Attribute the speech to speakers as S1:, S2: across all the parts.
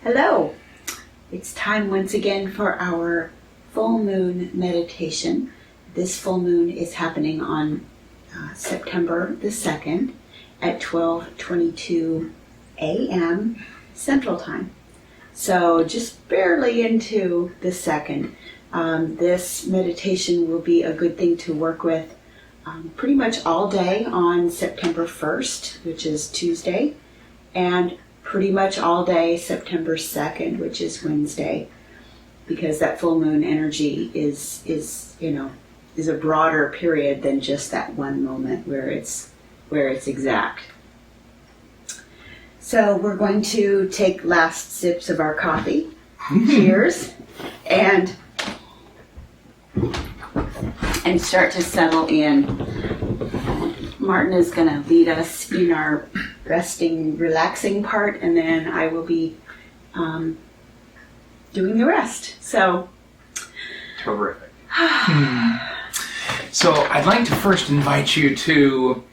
S1: Hello! It's time once again for our full moon meditation. This full moon is happening on September the 2nd at 12:22 a.m. Central Time. So just barely into the second. This meditation will be a good thing to work with pretty much all day on September 1st, which is Tuesday, and pretty much all day September 2nd, which is Wednesday, because that full moon energy is a broader period than just that one moment where it's exact. So we're going to take last sips of our coffee. Cheers. And start to settle in. Martin is going to lead us in our resting, relaxing part, and then I will be doing the rest. So,
S2: terrific. So I'd like to first invite you to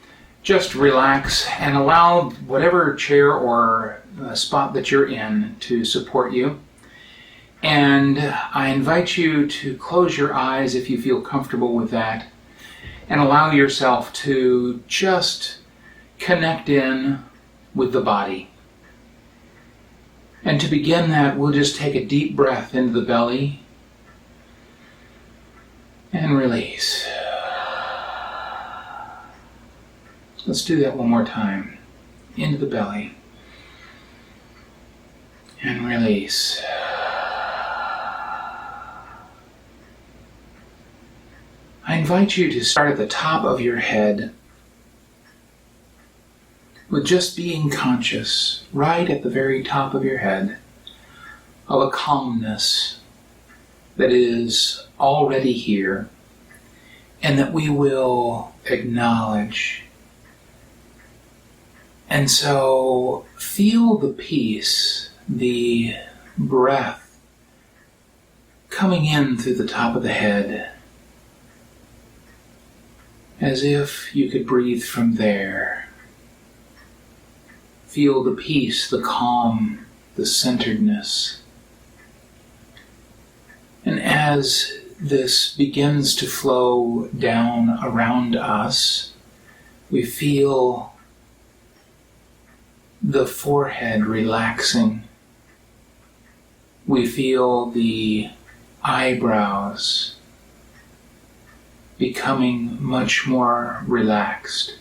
S2: just relax and allow whatever chair or spot that you're in to support you. And I invite you to close your eyes if you feel comfortable with that, and allow yourself to just connect in with the body. And to begin that, we'll just take a deep breath into the belly and release. Let's do that one more time. Into the belly and release. I invite you to start at the top of your head with just being conscious, right at the very top of your head, of a calmness that is already here and that we will acknowledge. And so feel the peace, the breath coming in through the top of the head, as if you could breathe from there. Feel the peace, the calm, the centeredness. And as this begins to flow down around us, we feel the forehead relaxing. We feel the eyebrows becoming much more relaxed.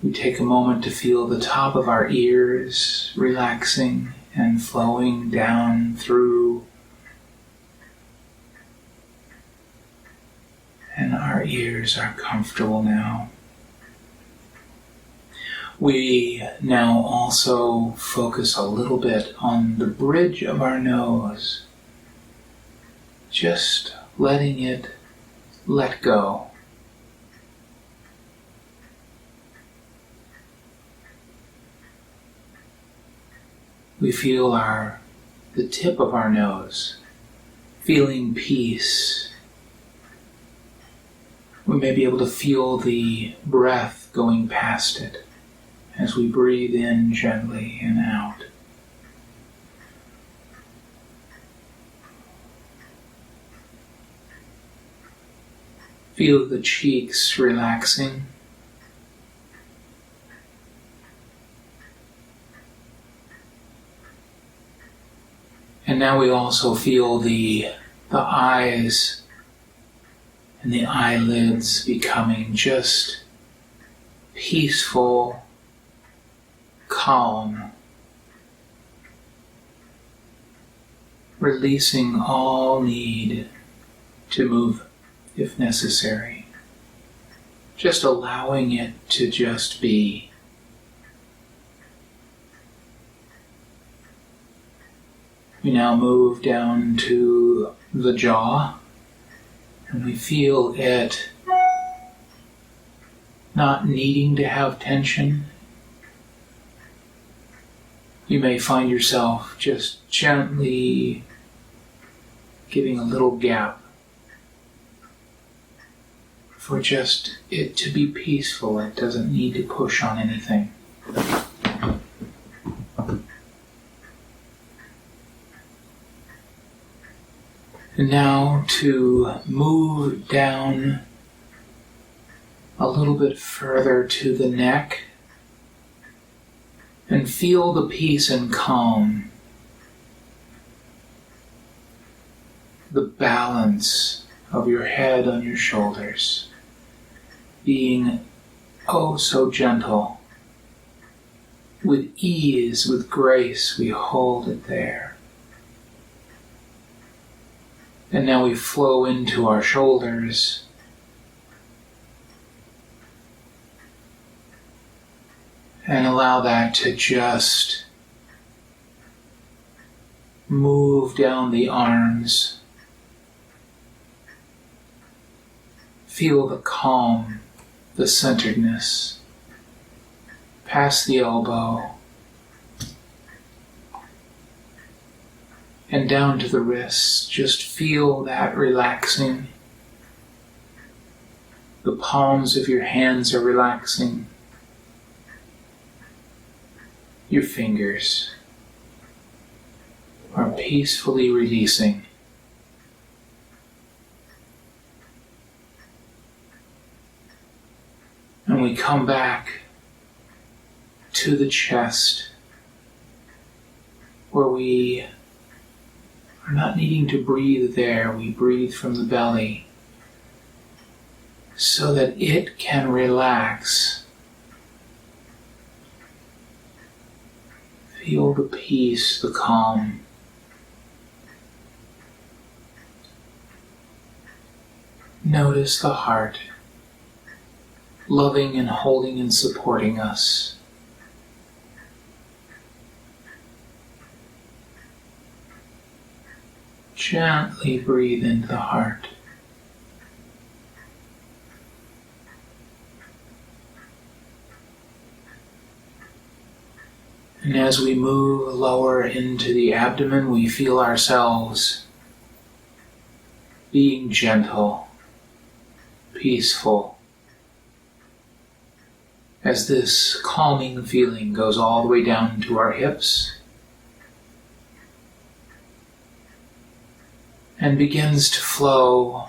S2: We take a moment to feel the top of our ears relaxing and flowing down through. And our ears are comfortable now. We now also focus a little bit on the bridge of our nose, just letting it let go. We feel the tip of our nose, feeling peace. We may be able to feel the breath going past it as we breathe in gently and out. Feel the cheeks relaxing. And now we also feel the eyes and the eyelids becoming just peaceful, calm, releasing all need to move if necessary, just allowing it to just be. We now move down to the jaw, and we feel it not needing to have tension. You may find yourself just gently giving a little gap for just it to be peaceful. It doesn't need to push on anything. And now to move down a little bit further to the neck and feel the peace and calm, the balance of your head on your shoulders, being oh so gentle. With ease, with grace, we hold it there. And now we flow into our shoulders. And allow that to just move down the arms. Feel the calm, the centeredness. Past the elbow. And down to the wrists. Just feel that relaxing. The palms of your hands are relaxing. Your fingers are peacefully releasing. And we come back to the chest, where we are not needing to breathe there. We breathe from the belly so that it can relax. Feel the peace, the calm. Notice the heart, loving and holding and supporting us. Gently breathe into the heart. And as we move lower into the abdomen, we feel ourselves being gentle, peaceful, as this calming feeling goes all the way down to our hips and begins to flow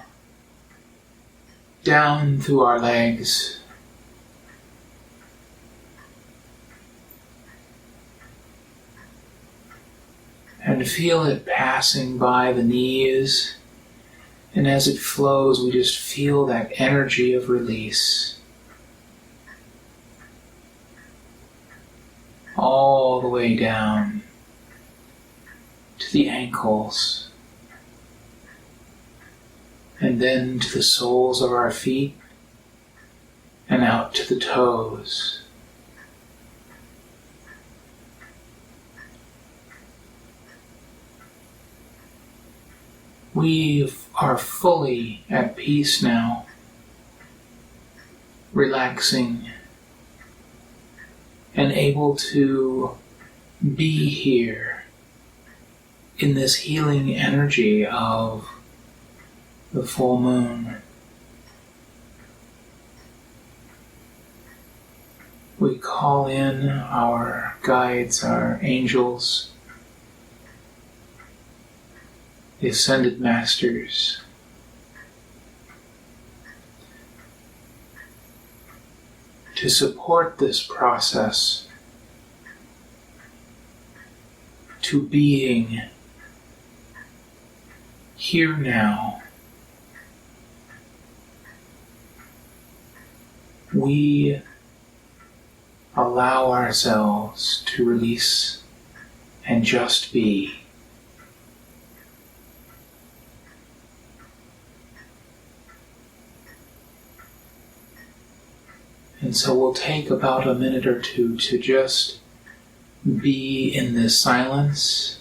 S2: down through our legs, and feel it passing by the knees, and as it flows, we just feel that energy of release all the way down to the ankles, and then to the soles of our feet, and out to the toes. We are fully at peace now, relaxing and able to be here in this healing energy of the full moon. We call in our guides, our angels, the Ascended Masters, to support this process, to being here now. We allow ourselves to release and just be. And so we'll take about a minute or two to just be in this silence.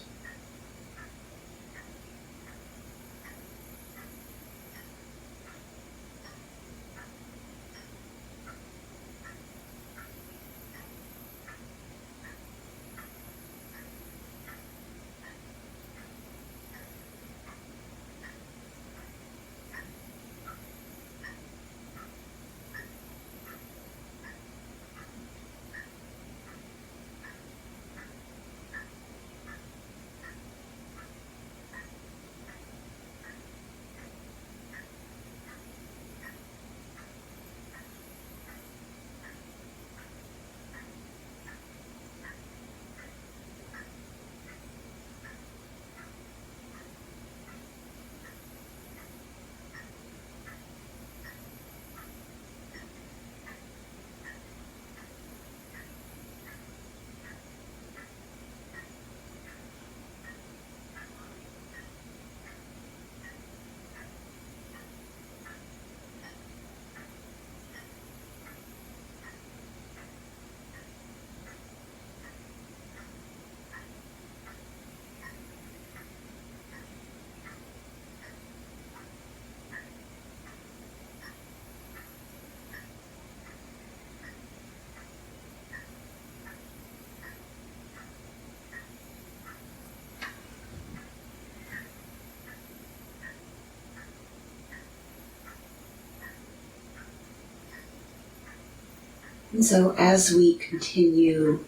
S1: And so as we continue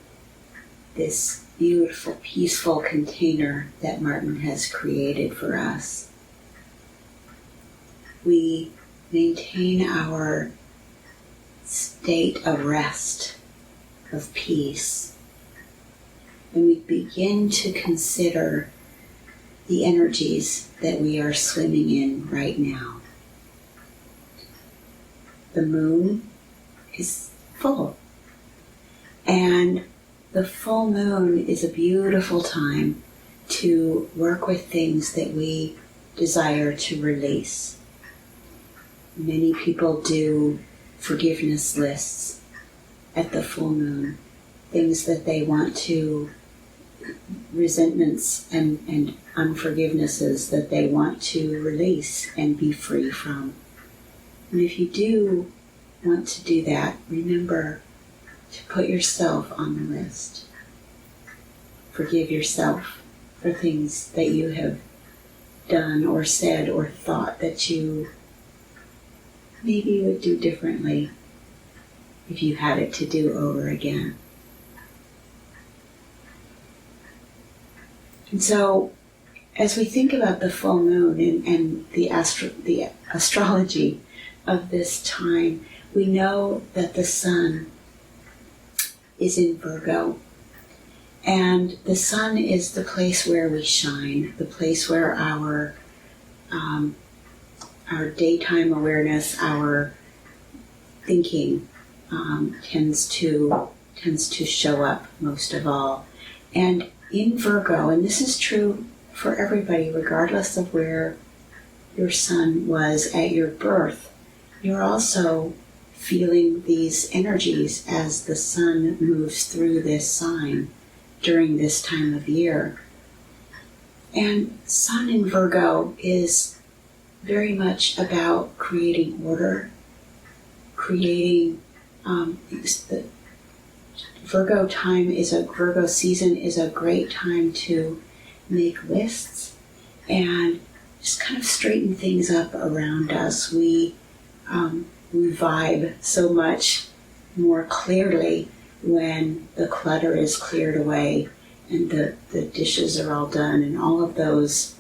S1: this beautiful, peaceful container that Martin has created for us, we maintain our state of rest, of peace, and we begin to consider the energies that we are swimming in right now. The moon is full, and the full moon is a beautiful time to work with things that we desire to release. Many people do forgiveness lists at the full moon, things that they want to, resentments and unforgivenesses that they want to release and be free from. And if you do want to do that, remember to put yourself on the list. Forgive yourself for things that you have done or said or thought that you maybe would do differently if you had it to do over again. And so, as we think about the full moon and the astrology of this time, we know that the sun is in Virgo. And the sun is the place where we shine, the place where our daytime awareness, our thinking tends to show up most of all. And in Virgo, and this is true for everybody, regardless of where your sun was at your birth, you're also feeling these energies as the sun moves through this sign during this time of year. And sun in Virgo is very much about creating order, creating the Virgo season is a great time to make lists and just kind of straighten things up around us. We vibe so much more clearly when the clutter is cleared away and the dishes are all done and all of those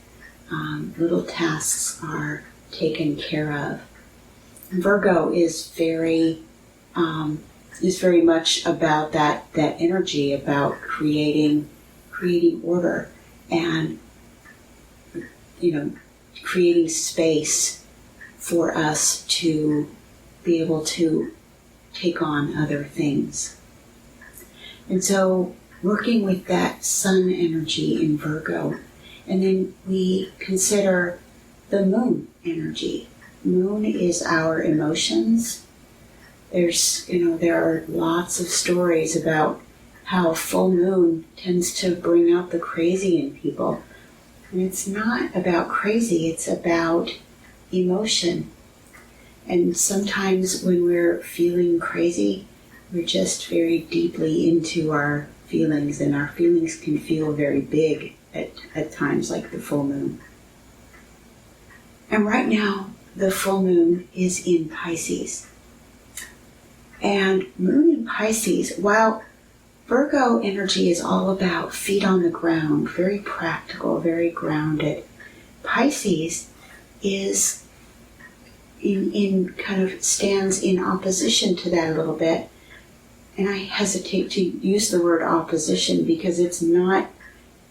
S1: little tasks are taken care of. Virgo is very much about that energy, about creating order and creating space for us to be able to take on other things. And so working with that sun energy in Virgo, and then we consider the moon energy. Moon is our emotions. There are lots of stories about how full moon tends to bring out the crazy in people. And it's not about crazy, it's about emotion. And sometimes when we're feeling crazy, we're just very deeply into our feelings, and our feelings can feel very big at times like the full moon. And right now, the full moon is in Pisces. And moon in Pisces, while Virgo energy is all about feet on the ground, very practical, very grounded, Pisces is in kind of stands in opposition to that a little bit. And I hesitate to use the word opposition because it's not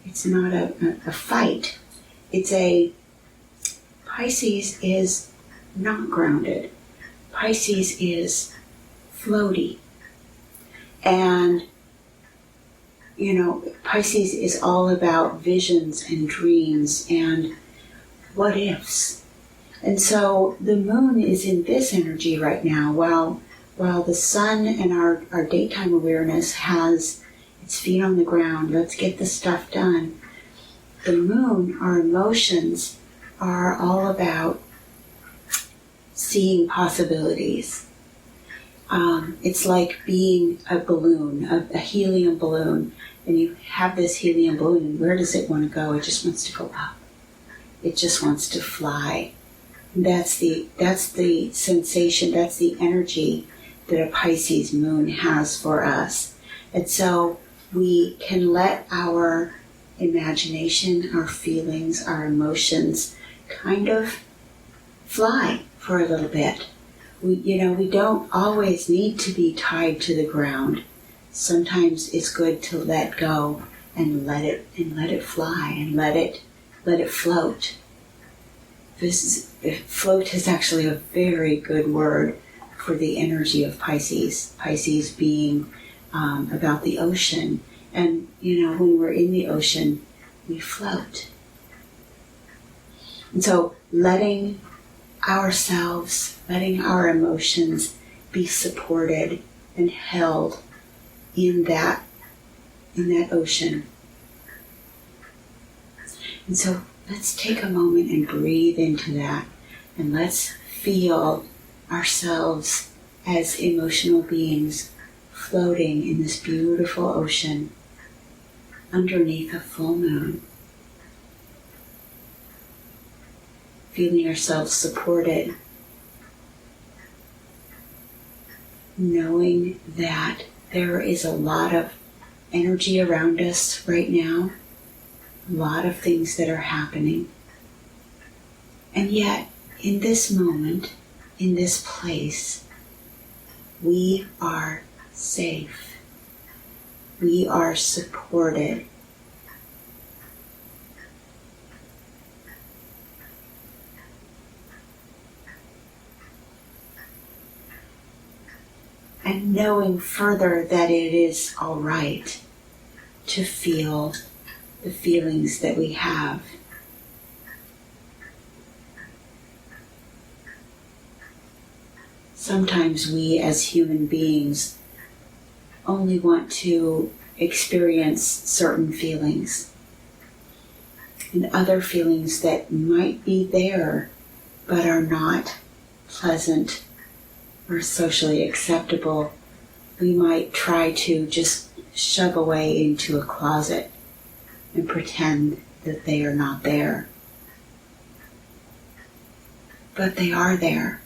S1: a fight. Pisces is not grounded. Pisces is floaty. And, Pisces is all about visions and dreams and what ifs. And so the moon is in this energy right now, while the sun and our daytime awareness has its feet on the ground, let's get the stuff done. The moon, our emotions, are all about seeing possibilities. It's like being a balloon, a helium balloon, and you have this helium balloon, and where does it want to go? It just wants to go up. It just wants to fly. That's the sensation, that's the energy that a Pisces moon has for us. And so we can let our imagination, our feelings, our emotions kind of fly for a little bit. We don't always need to be tied to the ground. Sometimes it's good to let go and let it fly and let it float. Float is actually a very good word for the energy of Pisces. Pisces being about the ocean. And, when we're in the ocean, we float. And so letting ourselves, letting our emotions be supported and held in that ocean. And so let's take a moment and breathe into that, and let's feel ourselves as emotional beings floating in this beautiful ocean underneath a full moon. Feeling ourselves supported, knowing that there is a lot of energy around us right now, a lot of things that are happening. And yet, in this moment, in this place, we are safe. We are supported. And knowing further that it is all right to feel the feelings that we have. Sometimes we as human beings only want to experience certain feelings, and other feelings that might be there but are not pleasant or socially acceptable, we might try to just shove away into a closet and pretend that they are not there. But they are there.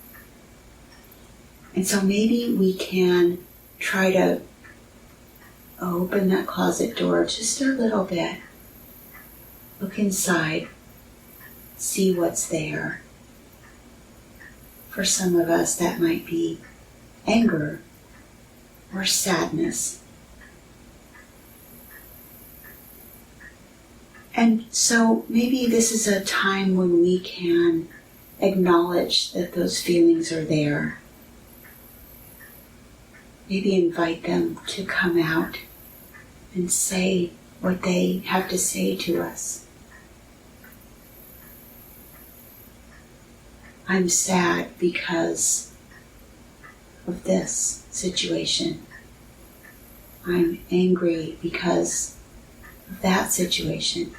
S1: And so maybe we can try to open that closet door just a little bit. Look inside. See what's there. For some of us, that might be anger or sadness. And so maybe this is a time when we can acknowledge that those feelings are there. Maybe invite them to come out and say what they have to say to us. I'm sad because of this situation. I'm angry because of that situation.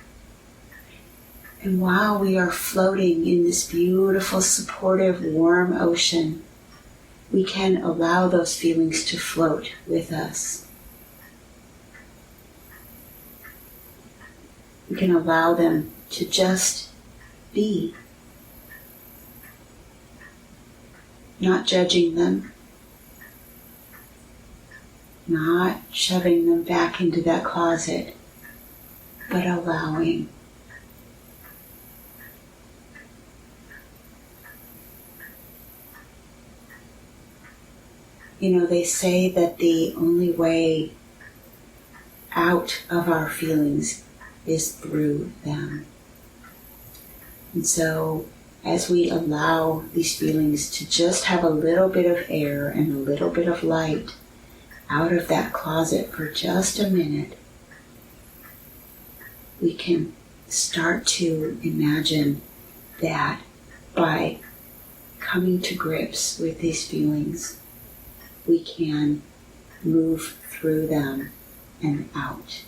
S1: And while we are floating in this beautiful, supportive, warm ocean, we can allow those feelings to float with us. We can allow them to just be. Not judging them, not shoving them back into that closet, but allowing. They say that the only way out of our feelings is through them. And so, as we allow these feelings to just have a little bit of air and a little bit of light out of that closet for just a minute, we can start to imagine that by coming to grips with these feelings, we can move through them and out.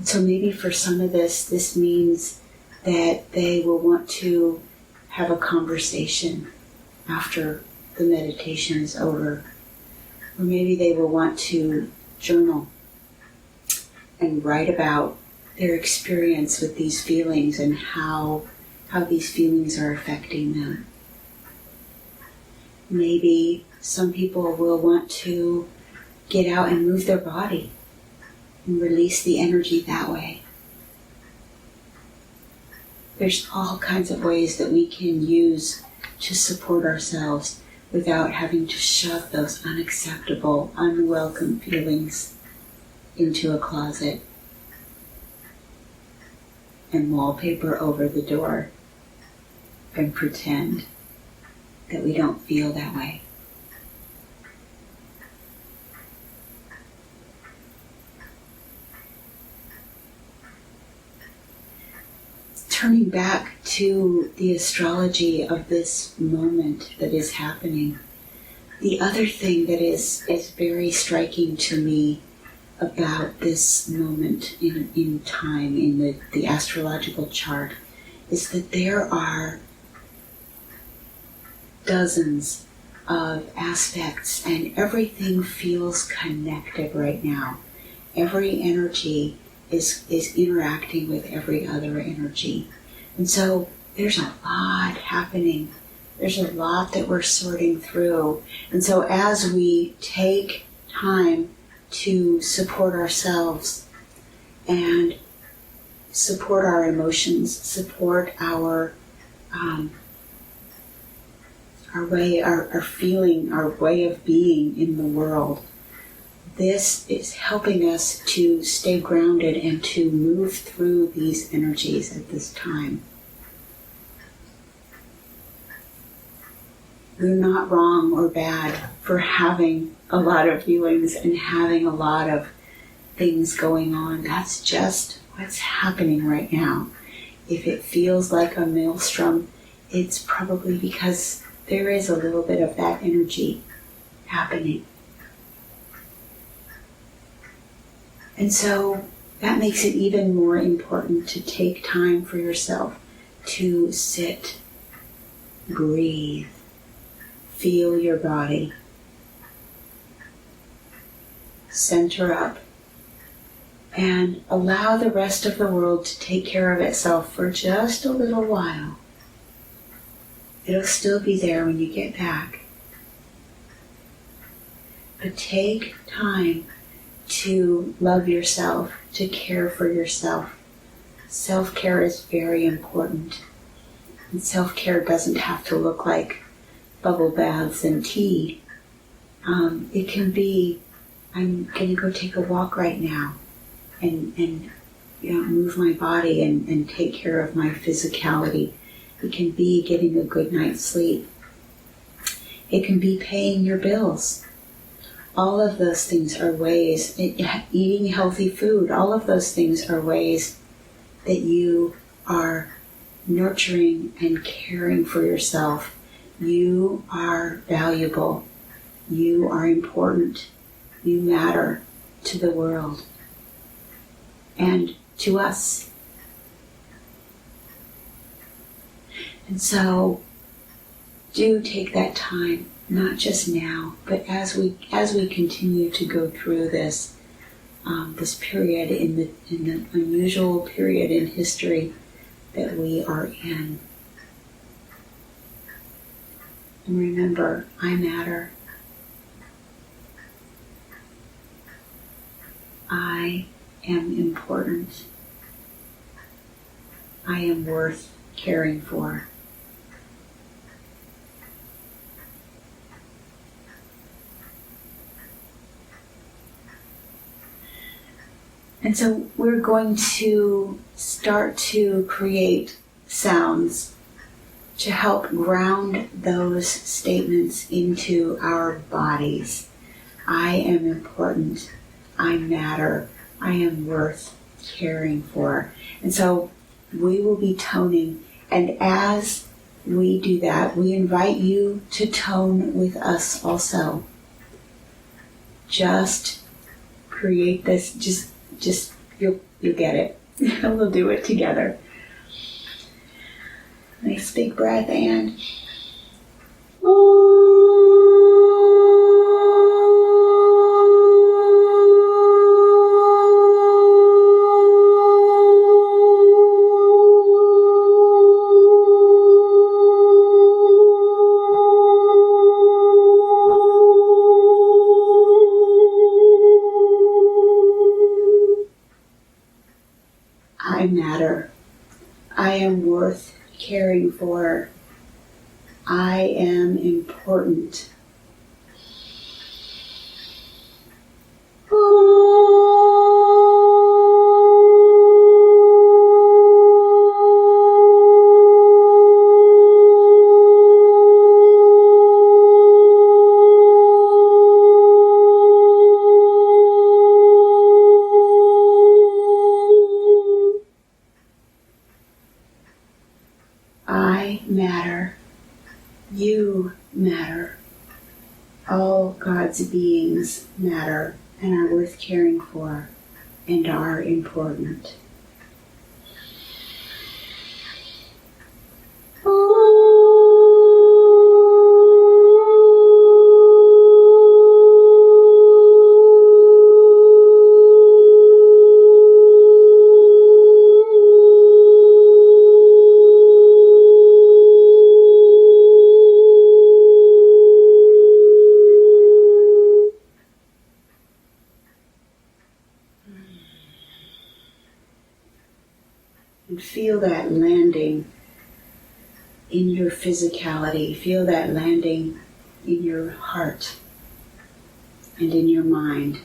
S1: So maybe for some of this means that they will want to have a conversation after the meditation is over. Or maybe they will want to journal and write about their experience with these feelings and how these feelings are affecting them. Maybe some people will want to get out and move their body and release the energy that way. There's all kinds of ways that we can use to support ourselves without having to shove those unacceptable, unwelcome feelings into a closet and wallpaper over the door and pretend that we don't feel that way. Turning back to the astrology of this moment that is happening, the other thing that is very striking to me about this moment in time in the astrological chart is that there are dozens of aspects and everything feels connected right now. Every energy is interacting with every other energy. And so there's a lot happening. There's a lot that we're sorting through. And so as we take time to support ourselves and support our emotions, support our feeling, our way of being in the world, this is helping us to stay grounded and to move through these energies at this time. We're not wrong or bad for having a lot of feelings and having a lot of things going on. That's just what's happening right now. If it feels like a maelstrom, it's probably because there is a little bit of that energy happening. And so that makes it even more important to take time for yourself to sit, breathe, feel your body, center up, and allow the rest of the world to take care of itself for just a little while. It'll still be there when you get back. But take time to love yourself, to care for yourself. Self-care is very important. And self-care doesn't have to look like bubble baths and tea. It can be, I'm going to go take a walk right now and move my body and take care of my physicality. It can be getting a good night's sleep. It can be paying your bills. All of those things are ways, eating healthy food, all of those things are ways that you are nurturing and caring for yourself. You are valuable. You are important. You matter to the world and to us. And so do take that time, not just now, but as we continue to go through this period in the unusual period in history that we are in. And remember, I matter. I am important. I am worth caring for. And so we're going to start to create sounds to help ground those statements into our bodies. I am important. I matter. I am worth caring for. And so we will be toning. And as we do that, we invite you to tone with us also. Just create this, just you'll get it. We'll do it together. Nice big breath, and worth caring for. I am important. I matter. You matter. All God's beings matter and are worth caring for and are important. And feel that landing in your physicality. Feel that landing in your heart and in your mind.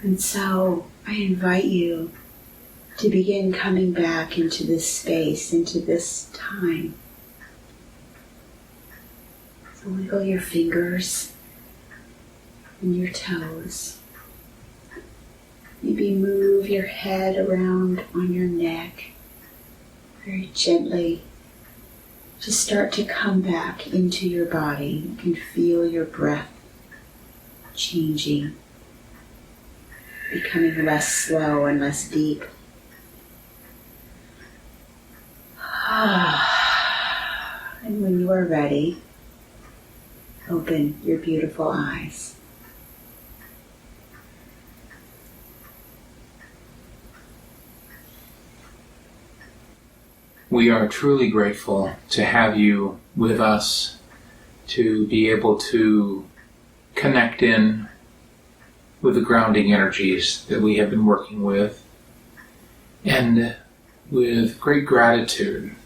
S1: And so I invite you to begin coming back into this space, into this time. So wiggle your fingers and your toes. Maybe move your head around on your neck very gently. Just start to come back into your body. You can feel your breath changing, becoming less slow and less deep. And when you are ready, open your beautiful eyes.
S2: We are truly grateful to have you with us, to be able to connect in with the grounding energies that we have been working with. And with great gratitude,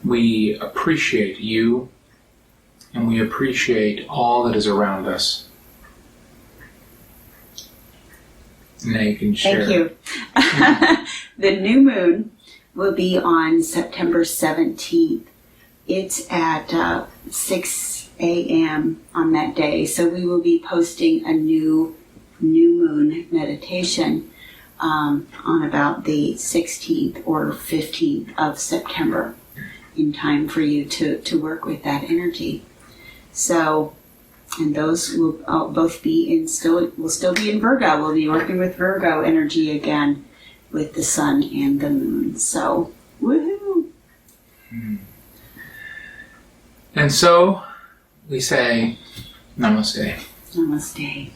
S2: we appreciate you and we appreciate all that is around us. Now you can share.
S1: Thank you. The new moon will be on September 17th. It's at 6 a.m. on that day. So we will be posting a new moon meditation on about the 16th or 15th of September, in time for you to work with that energy. So, and those will both be will still be in Virgo. We'll be working with Virgo energy again with the sun and the moon. So, woohoo!
S2: And so we say namaste.
S1: Namaste.